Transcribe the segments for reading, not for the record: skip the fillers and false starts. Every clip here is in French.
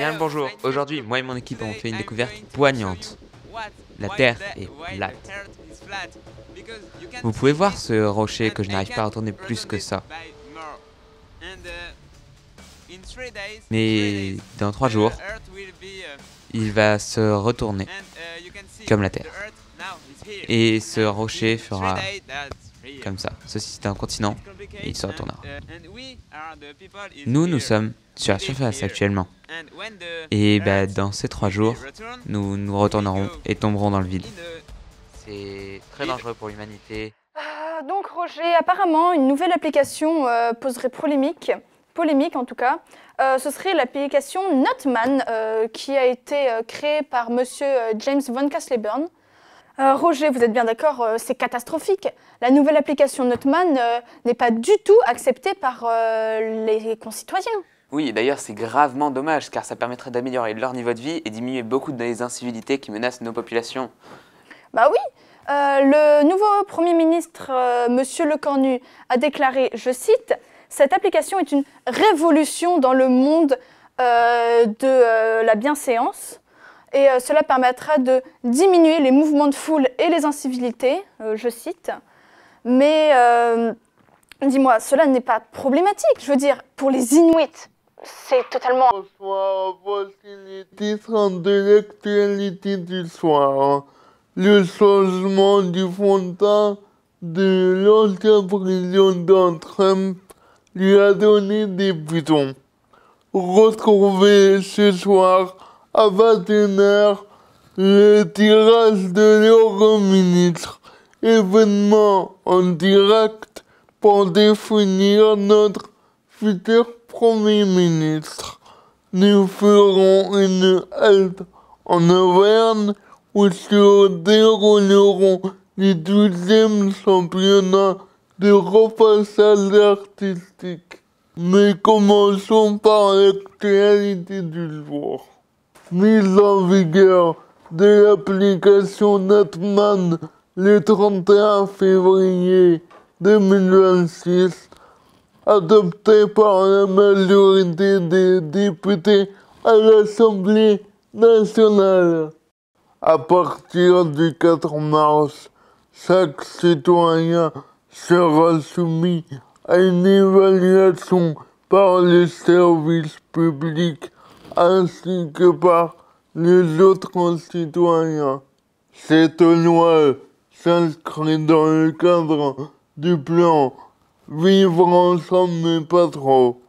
Bien le bonjour, aujourd'hui moi et mon équipe avons fait une découverte poignante. La Terre est plate. Vous pouvez voir ce rocher que je n'arrive pas à retourner plus que ça. Mais dans 3 jours, il va se retourner comme la Terre. Et ce rocher fera comme ça. Ceci c'est un continent et il se retournera. Nous sommes sur la surface actuellement. Et dans ces 3 jours, nous nous retournerons et tomberons dans le vide. C'est très dangereux pour l'humanité. Donc Roger, apparemment une nouvelle application poserait polémique en tout cas. Ce serait l'application Notman qui a été créée par monsieur James von Castleburn. Roger, vous êtes bien d'accord, c'est catastrophique. La nouvelle application Notman n'est pas du tout acceptée par les concitoyens. Oui, d'ailleurs c'est gravement dommage car ça permettrait d'améliorer leur niveau de vie et diminuer beaucoup des incivilités qui menacent nos populations. Bah oui, le nouveau Premier ministre, monsieur Lecornu, a déclaré, je cite, « Cette application est une révolution dans le monde de la bienséance et cela permettra de diminuer les mouvements de foule et les incivilités, je cite. Mais dis-moi, cela n'est pas problématique, je veux dire, pour les Inuits, c'est totalement... Voici les titres de l'actualité du soir. Le changement du fondement de l'ancien président Trump lui a donné des boutons. Retrouvez ce soir à 21h le tirage de l'Euroministre, événement en direct pour définir notre futur Premier ministre. Nous ferons une halte en Auvergne où se dérouleront les 12e championnats de repassage artistique. Mais commençons par l'actualité du jour. Mise en vigueur de l'application Notman le 31 février 2026, adoptée par la majorité des députés à l'Assemblée nationale. À partir du 4 mars, chaque citoyen sera soumis à une évaluation par les services publics ainsi que par les autres concitoyens. Cette loi s'inscrit dans le cadre du plan Vivre ensemble mais pas trop.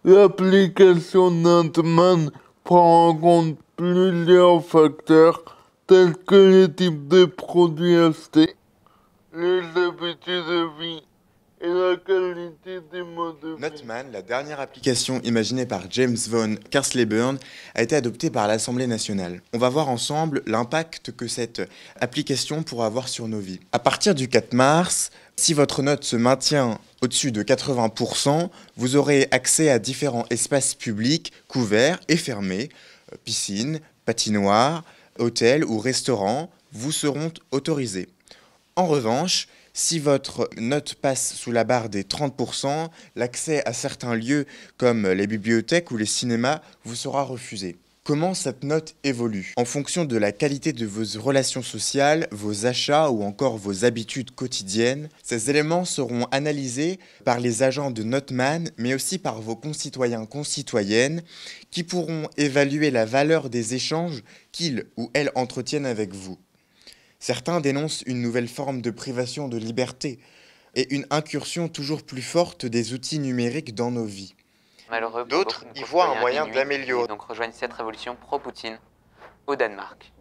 L'application Notman prend en compte plusieurs facteurs tels que le type de produits achetés, les habitudes de vie et la qualité des modes de vie. Notman, la dernière application imaginée par James von Castleburn, a été adoptée par l'Assemblée nationale. On va voir ensemble l'impact que cette application pourra avoir sur nos vies. À partir du 4 mars, si votre note se maintient au-dessus de 80%, vous aurez accès à différents espaces publics couverts et fermés, piscines, patinoires, hôtels ou restaurants vous seront autorisés. En revanche, si votre note passe sous la barre des 30%, l'accès à certains lieux comme les bibliothèques ou les cinémas vous sera refusé. Comment cette note évolue? En fonction de la qualité de vos relations sociales, vos achats ou encore vos habitudes quotidiennes, ces éléments seront analysés par les agents de Notman, mais aussi par vos concitoyens/concitoyennes qui pourront évaluer la valeur des échanges qu'ils ou elles entretiennent avec vous. Certains dénoncent une nouvelle forme de privation de liberté et une incursion toujours plus forte des outils numériques dans nos vies. D'autres y voient un moyen d'améliorer. Donc rejoignent cette révolution pro-Poutine au Danemark.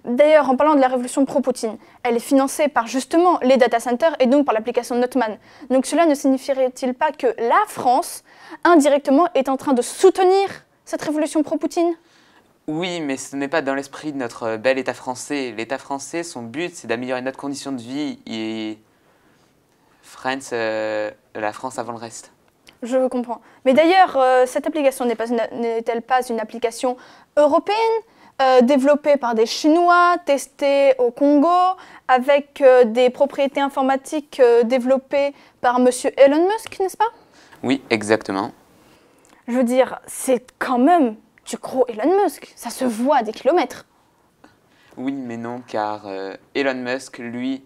D'ailleurs, en parlant de la révolution pro-Poutine, elle est financée par justement les data centers et donc par l'application Notman. Donc cela ne signifierait-il pas que la France, indirectement, est en train de soutenir cette révolution pro-Poutine ? Oui, mais ce n'est pas dans l'esprit de notre bel État français. L'État français, son but, c'est d'améliorer notre condition de vie et la France avant le reste. Je comprends. Mais d'ailleurs, cette application n'est-elle pas une application européenne, développée par des Chinois, testée au Congo, avec des propriétés informatiques développées par monsieur Elon Musk, n'est-ce pas? Oui, exactement. Je veux dire, c'est quand même du gros Elon Musk. Ça se voit à des kilomètres. Oui, mais non, car Elon Musk, lui,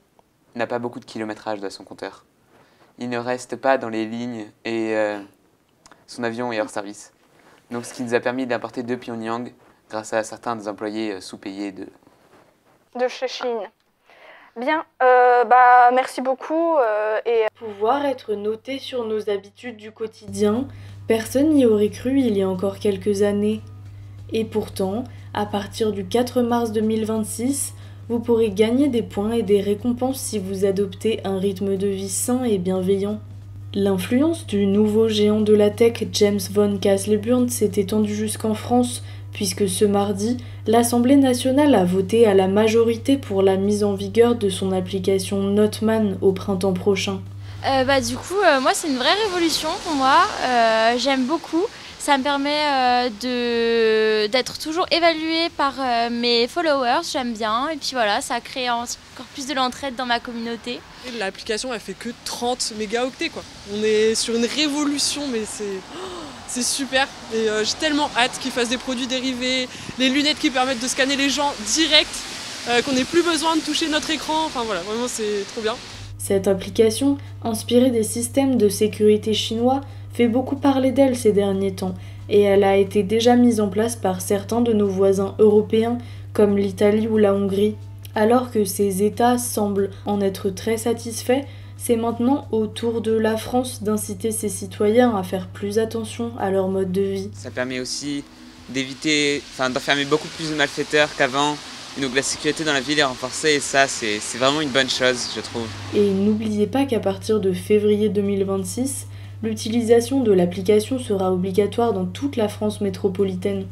n'a pas beaucoup de kilométrage dans son compteur. Il ne reste pas dans les lignes et son avion est hors service. Donc ce qui nous a permis d'importer de Pyongyang grâce à certains des employés sous-payés de chez Chine. Bien, merci beaucoup. Pouvoir être noté sur nos habitudes du quotidien, personne n'y aurait cru il y a encore quelques années. Et pourtant, à partir du 4 mars 2026, vous pourrez gagner des points et des récompenses si vous adoptez un rythme de vie sain et bienveillant. L'influence du nouveau géant de la tech James von Kasselburn s'est étendue jusqu'en France, puisque ce mardi, l'Assemblée nationale a voté à la majorité pour la mise en vigueur de son application Notman au printemps prochain. Moi c'est une vraie révolution pour moi, j'aime beaucoup. Ça me permet d'être toujours évaluée par mes followers, j'aime bien. Et puis voilà, ça crée encore plus de l'entraide dans ma communauté. L'application, elle fait que 30 mégaoctets, quoi. On est sur une révolution, mais c'est super. Et j'ai tellement hâte qu'ils fassent des produits dérivés, les lunettes qui permettent de scanner les gens direct, qu'on n'ait plus besoin de toucher notre écran. Enfin voilà, vraiment c'est trop bien. Cette application, inspirée des systèmes de sécurité chinois, fait beaucoup parler d'elle ces derniers temps, et elle a été déjà mise en place par certains de nos voisins européens, comme l'Italie ou la Hongrie. Alors que ces États semblent en être très satisfaits, c'est maintenant au tour de la France d'inciter ses citoyens à faire plus attention à leur mode de vie. Ça permet aussi d'enfermer beaucoup plus de malfaiteurs qu'avant. Donc la sécurité dans la ville est renforcée et ça, c'est vraiment une bonne chose, je trouve. Et n'oubliez pas qu'à partir de février 2026, l'utilisation de l'application sera obligatoire dans toute la France métropolitaine.